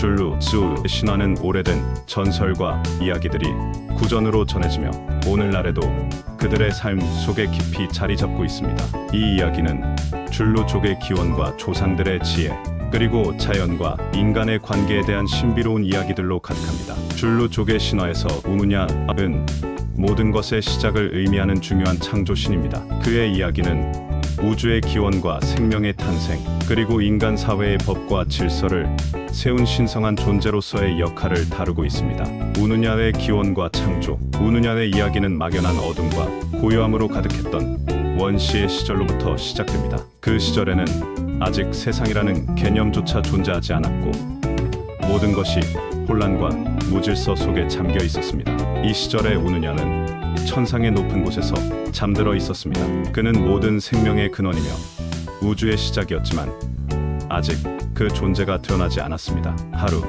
줄루 수의 신화는 오래된 전설과 이야기들이 구전으로 전해지며 오늘날에도 그들의 삶 속에 깊이 자리 잡고 있습니다. 이 이야기는 줄루족의 기원과 조상들의 지혜, 그리고 자연과 인간의 관계에 대한 신비로운 이야기들로 가득합니다. 줄루족의 신화에서 우누냐은 모든 것의 시작을 의미하는 중요한 창조신입니다. 그의 이야기는 우주의 기원과 생명의 탄생, 그리고 인간 사회의 법과 질서를 세운 신성한 존재로서의 역할을 다루고 있습니다. 우누냐의 기원과 창조. 우누냐의 이야기는 막연한 어둠과 고요함으로 가득했던 원시의 시절로부터 시작됩니다. 그 시절에는 아직 세상이라는 개념조차 존재하지 않았고 모든 것이 혼란과 무질서 속에 잠겨 있었습니다. 이 시절의 우누냐는 천상의 높은 곳에서 잠들어 있었습니다. 그는 모든 생명의 근원이며 우주의 시작이었지만 아직 그 존재가 드러나지 않았습니다. 하루,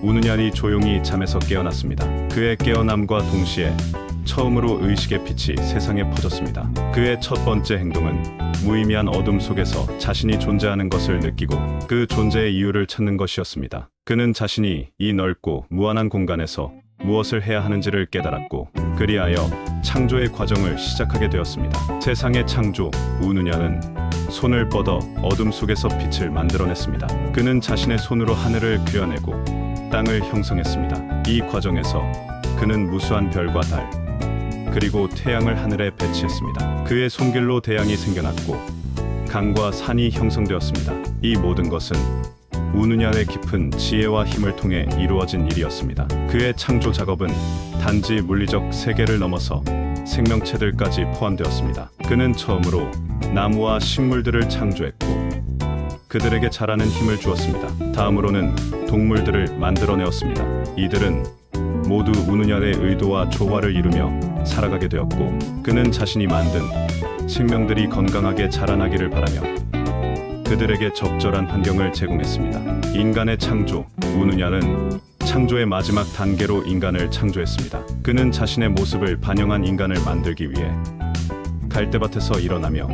우누냐이 조용히 잠에서 깨어났습니다. 그의 깨어남과 동시에 처음으로 의식의 빛이 세상에 퍼졌습니다. 그의 첫 번째 행동은 무의미한 어둠 속에서 자신이 존재하는 것을 느끼고 그 존재의 이유를 찾는 것이었습니다. 그는 자신이 이 넓고 무한한 공간에서 무엇을 해야 하는지를 깨달았고 그리하여 창조의 과정을 시작하게 되었습니다. 세상의 창조. 우누냐는 손을 뻗어 어둠 속에서 빛을 만들어냈습니다. 그는 자신의 손으로 하늘을 그려내고 땅을 형성했습니다. 이 과정에서 그는 무수한 별과 달, 그리고 태양을 하늘에 배치했습니다. 그의 손길로 대양이 생겨났고 강과 산이 형성되었습니다. 이 모든 것은 우누냐의 깊은 지혜와 힘을 통해 이루어진 일이었습니다. 그의 창조 작업은 단지 물리적 세계를 넘어서 생명체들까지 포함되었습니다. 그는 처음으로 나무와 식물들을 창조했고 그들에게 자라는 힘을 주었습니다. 다음으로는 동물들을 만들어내었습니다. 이들은 모두 우누냐의 의도와 조화를 이루며 살아가게 되었고 그는 자신이 만든 생명들이 건강하게 자라나기를 바라며 그들에게 적절한 환경을 제공했습니다. 인간의 창조. 우누냐는 창조의 마지막 단계로 인간을 창조했습니다. 그는 자신의 모습을 반영한 인간을 만들기 위해 갈대밭에서 일어나며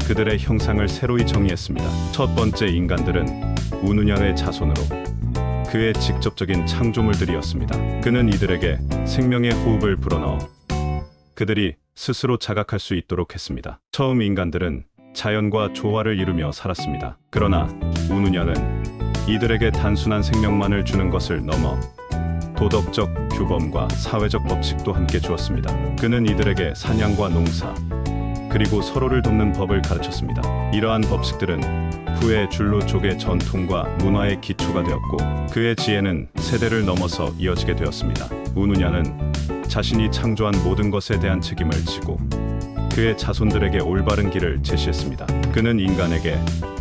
그들의 형상을 새로이 정의했습니다. 첫 번째 인간들은 우누냐의 자손으로 그의 직접적인 창조물들이었습니다. 그는 이들에게 생명의 호흡을 불어넣어 그들이 스스로 자각할 수 있도록 했습니다. 처음 인간들은 자연과 조화를 이루며 살았습니다. 그러나 우누냐는 이들에게 단순한 생명만을 주는 것을 넘어 도덕적 규범과 사회적 법칙도 함께 주었습니다. 그는 이들에게 사냥과 농사, 그리고 서로를 돕는 법을 가르쳤습니다. 이러한 법칙들은 후에 줄루족의 전통과 문화의 기초가 되었고 그의 지혜는 세대를 넘어서 이어지게 되었습니다. 우누냐는 자신이 창조한 모든 것에 대한 책임을 지고 그의 자손들에게 올바른 길을 제시했습니다. 그는 인간에게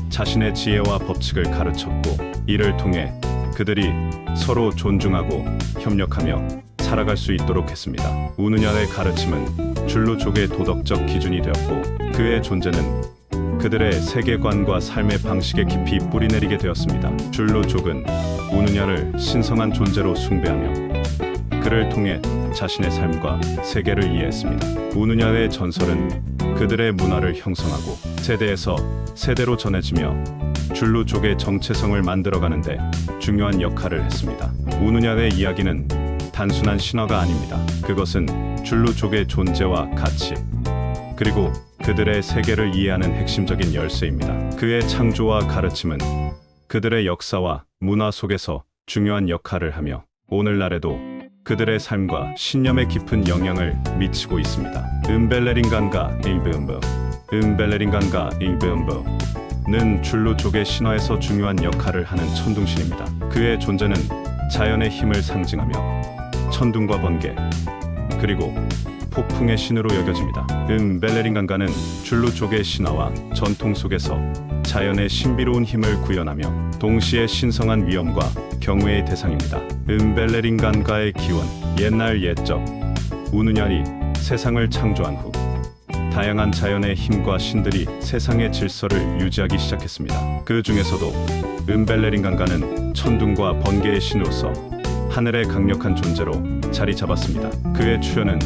자신의 지혜와 법칙을 가르쳤고 이를 통해 그들이 서로 존중하고 협력하며 살아갈 수 있도록 했습니다. 우누냐의 가르침은 줄루족의 도덕적 기준이 되었고 그의 존재는 그들의 세계관과 삶의 방식에 깊이 뿌리내리게 되었습니다. 줄루족은 우누냐를 신성한 존재로 숭배하며 그를 통해 자신의 삶과 세계를 이해했습니다. 우누냐의 전설은 그들의 문화를 형성하고 세대에서 세대로 전해지며 줄루족의 정체성을 만들어가는데 중요한 역할을 했습니다. 우누냐의 이야기는 단순한 신화가 아닙니다. 그것은 줄루족의 존재와 가치, 그리고 그들의 세계를 이해하는 핵심적인 열쇠입니다. 그의 창조와 가르침은 그들의 역사와 문화 속에서 중요한 역할을 하며 오늘날에도 그들의 삶과 신념에 깊은 영향을 미치고 있습니다. 음벨레린간가 일브음브. 음벨레린간가 일브음브는 줄루족의 신화에서 중요한 역할을 하는 천둥신입니다. 그의 존재는 자연의 힘을 상징하며 천둥과 번개, 그리고 폭풍의 신으로 여겨집니다. 음벨레린간가는 줄루족의 신화와 전통 속에서 자연의 신비로운 힘을 구현하며 동시에 신성한 위엄과 경외의 대상입니다. 음벨레린간가의 기원. 옛날 옛적 우누냐이 세상을 창조한 후 다양한 자연의 힘과 신들이 세상의 질서를 유지하기 시작했습니다. 그 중에서도 음벨레린간가는 천둥과 번개의 신으로서 하늘의 강력한 존재로 자리 잡았습니다. 그의 출현은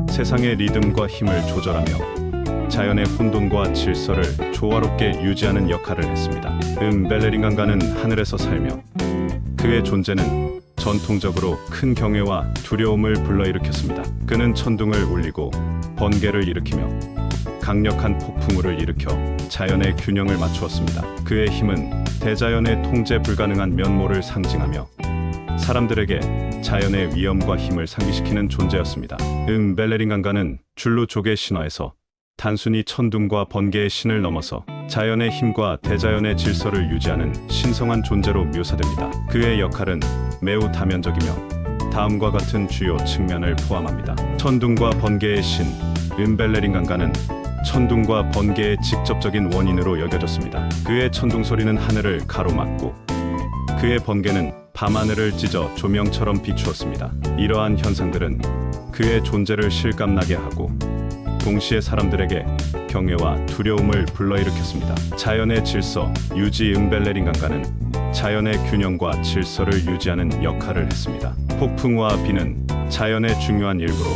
세상의 리듬과 힘을 조절하며 자연의 혼돈과 질서를 조화롭게 유지하는 역할을 했습니다. 음벨레린간가는 하늘에서 살며 그의 존재는 전통적으로 큰 경외와 두려움을 불러일으켰습니다. 그는 천둥을 울리고 번개를 일으키며 강력한 폭풍우를 일으켜 자연의 균형을 맞추었습니다. 그의 힘은 대자연의 통제 불가능한 면모를 상징하며 사람들에게 자연의 위엄과 힘을 상기시키는 존재였습니다. 벨레린 강가는 줄루족의 신화에서 단순히 천둥과 번개의 신을 넘어서 자연의 힘과 대자연의 질서를 유지하는 신성한 존재로 묘사됩니다. 그의 역할은 매우 다면적이며 다음과 같은 주요 측면을 포함합니다. 천둥과 번개의 신, 벨레린 강가는 천둥과 번개의 직접적인 원인으로 여겨졌습니다. 그의 천둥 소리는 하늘을 가로막고 그의 번개는 밤하늘을 찢어 조명처럼 비추었습니다. 이러한 현상들은 그의 존재를 실감나게 하고 동시에 사람들에게 경외와 두려움을 불러일으켰습니다. 자연의 질서 유지 벨레린 강가는 자연의 균형과 질서를 유지하는 역할을 했습니다. 폭풍우와 비는 자연의 중요한 일부로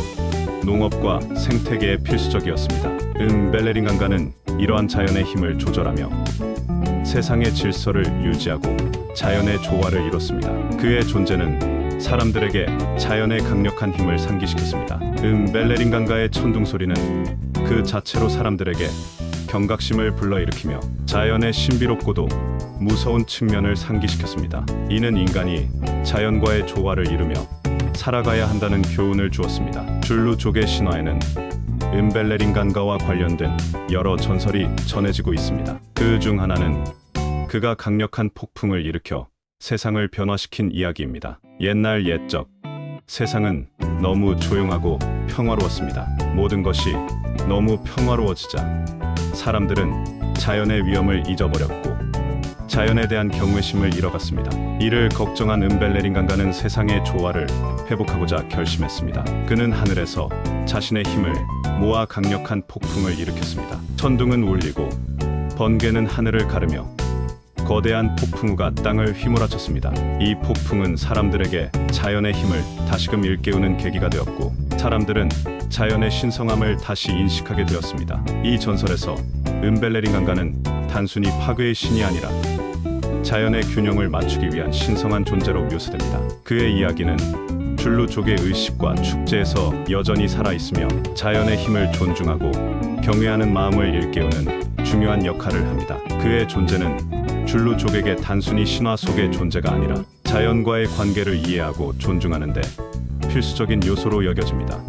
농업과 생태계에 필수적이었습니다. 벨레린 강가는 이러한 자연의 힘을 조절하며 세상의 질서를 유지하고 자연의 조화를 이뤘습니다. 그의 존재는 사람들에게 자연의 강력한 힘을 상기시켰습니다. 벨레린 강가의 천둥 소리는 그 자체로 사람들에게 경각심을 불러일으키며 자연의 신비롭고도 무서운 측면을 상기시켰습니다. 이는 인간이 자연과의 조화를 이루며 살아가야 한다는 교훈을 주었습니다. 줄루족의 신화에는 벨레린 강가와 관련된 여러 전설이 전해지고 있습니다. 그 중 하나는 그가 강력한 폭풍을 일으켜 세상을 변화시킨 이야기입니다. 옛날 옛적 세상은 너무 조용하고 평화로웠습니다. 모든 것이 너무 평화로워지자 사람들은 자연의 위험을 잊어버렸고 자연에 대한 경외심을 잃어갔습니다. 이를 걱정한 벨레린 강가는 세상의 조화를 회복하고자 결심했습니다. 그는 하늘에서 자신의 힘을 모아 강력한 폭풍을 일으켰습니다. 천둥은 울리고 번개는 하늘을 가르며 거대한 폭풍우가 땅을 휘몰아쳤습니다. 이 폭풍은 사람들에게 자연의 힘을 다시금 일깨우는 계기가 되었고 사람들은 자연의 신성함을 다시 인식하게 되었습니다. 이 전설에서 벨레린 강가는 단순히 파괴의 신이 아니라 자연의 균형을 맞추기 위한 신성한 존재로 묘사됩니다. 그의 이야기는 줄루족의 의식과 축제에서 여전히 살아있으며 자연의 힘을 존중하고 경외하는 마음을 일깨우는 중요한 역할을 합니다. 그의 존재는 줄루족에게 단순히 신화 속의 존재가 아니라 자연과의 관계를 이해하고 존중하는 데 필수적인 요소로 여겨집니다.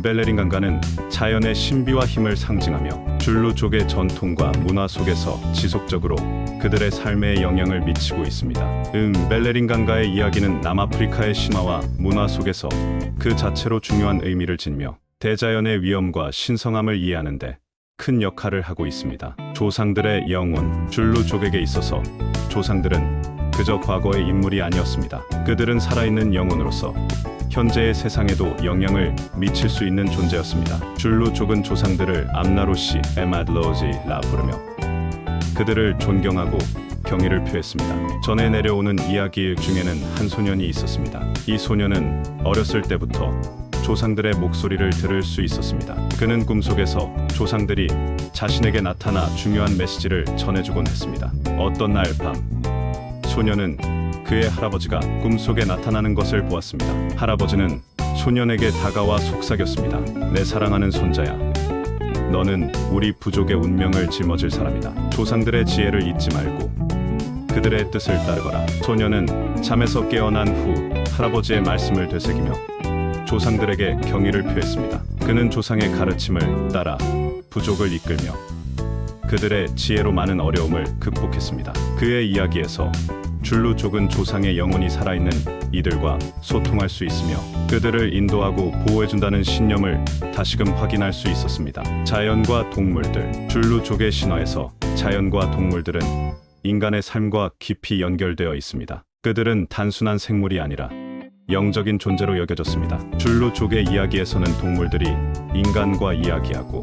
벨레린 강가는 자연의 신비와 힘을 상징하며 줄루족의 전통과 문화 속에서 지속적으로 그들의 삶에 영향을 미치고 있습니다. 벨레린 강가의 이야기는 남아프리카의 신화와 문화 속에서 그 자체로 중요한 의미를 지니며 대자연의 위엄과 신성함을 이해하는 데 큰 역할을 하고 있습니다. 조상들의 영혼, 줄루족에게 있어서 조상들은 그저 과거의 인물이 아니었습니다. 그들은 살아있는 영혼으로서 현재의 세상에도 영향을 미칠 수 있는 존재였습니다. 줄루족은 조상들을 암나로시, 에마드로지라 부르며 그들을 존경하고 경의를 표했습니다. 전해 내려오는 이야기 중에는 한 소년이 있었습니다. 이 소년은 어렸을 때부터 조상들의 목소리를 들을 수 있었습니다. 그는 꿈속에서 조상들이 자신에게 나타나 중요한 메시지를 전해주곤 했습니다. 어떤 날 밤, 소년은 그의 할아버지가 꿈속에 나타나는 것을 보았습니다. 할아버지는 소년에게 다가와 속삭였습니다. 내 사랑하는 손자야, 너는 우리 부족의 운명을 짊어질 사람이다. 조상들의 지혜를 잊지 말고 그들의 뜻을 따르거라. 소년은 잠에서 깨어난 후 할아버지의 말씀을 되새기며 조상들에게 경의를 표했습니다. 그는 조상의 가르침을 따라 부족을 이끌며 그들의 지혜로 많은 어려움을 극복했습니다. 그의 이야기에서 줄루족은 조상의 영혼이 살아있는 이들과 소통할 수 있으며 그들을 인도하고 보호해준다는 신념을 다시금 확인할 수 있었습니다. 자연과 동물들, 줄루족의 신화에서 자연과 동물들은 인간의 삶과 깊이 연결되어 있습니다. 그들은 단순한 생물이 아니라 영적인 존재로 여겨졌습니다. 줄루족의 이야기에서는 동물들이 인간과 이야기하고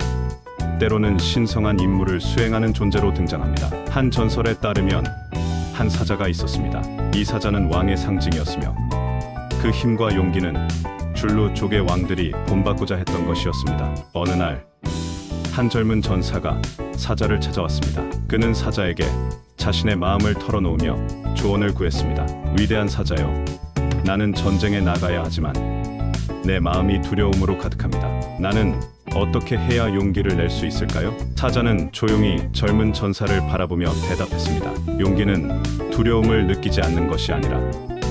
때로는 신성한 임무를 수행하는 존재로 등장합니다. 한 전설에 따르면 한 사자가 있었습니다. 이 사자는 왕의 상징이었으며 그 힘과 용기는 줄루족의 왕들이 본받고자 했던 것이었습니다. 어느 날 한 젊은 전사가 사자를 찾아왔습니다. 그는 사자에게 자신의 마음을 털어놓으며 조언을 구했습니다. 위대한 사자여, 나는 전쟁에 나가야 하지만 내 마음이 두려움으로 가득합니다. 나는 어떻게 해야 용기를 낼 수 있을까요? 사자는 조용히 젊은 전사를 바라보며 대답했습니다. 용기는 두려움을 느끼지 않는 것이 아니라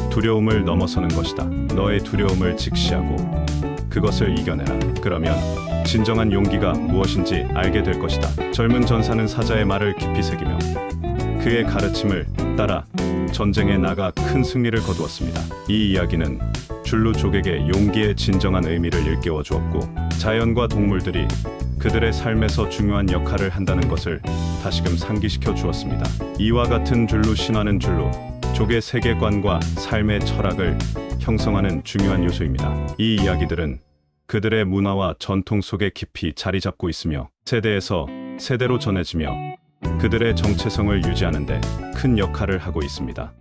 두려움을 넘어서는 것이다. 너의 두려움을 직시하고 그것을 이겨내라. 그러면 진정한 용기가 무엇인지 알게 될 것이다. 젊은 전사는 사자의 말을 깊이 새기며 그의 가르침을 따라 전쟁에 나가 큰 승리를 거두었습니다. 이 이야기는 줄루족에게 용기의 진정한 의미를 일깨워 주었고, 자연과 동물들이 그들의 삶에서 중요한 역할을 한다는 것을 다시금 상기시켜 주었습니다. 이와 같은 줄루 신화는 줄루족의 세계관과 삶의 철학을 형성하는 중요한 요소입니다. 이 이야기들은 그들의 문화와 전통 속에 깊이 자리 잡고 있으며 세대에서 세대로 전해지며 그들의 정체성을 유지하는 데 큰 역할을 하고 있습니다.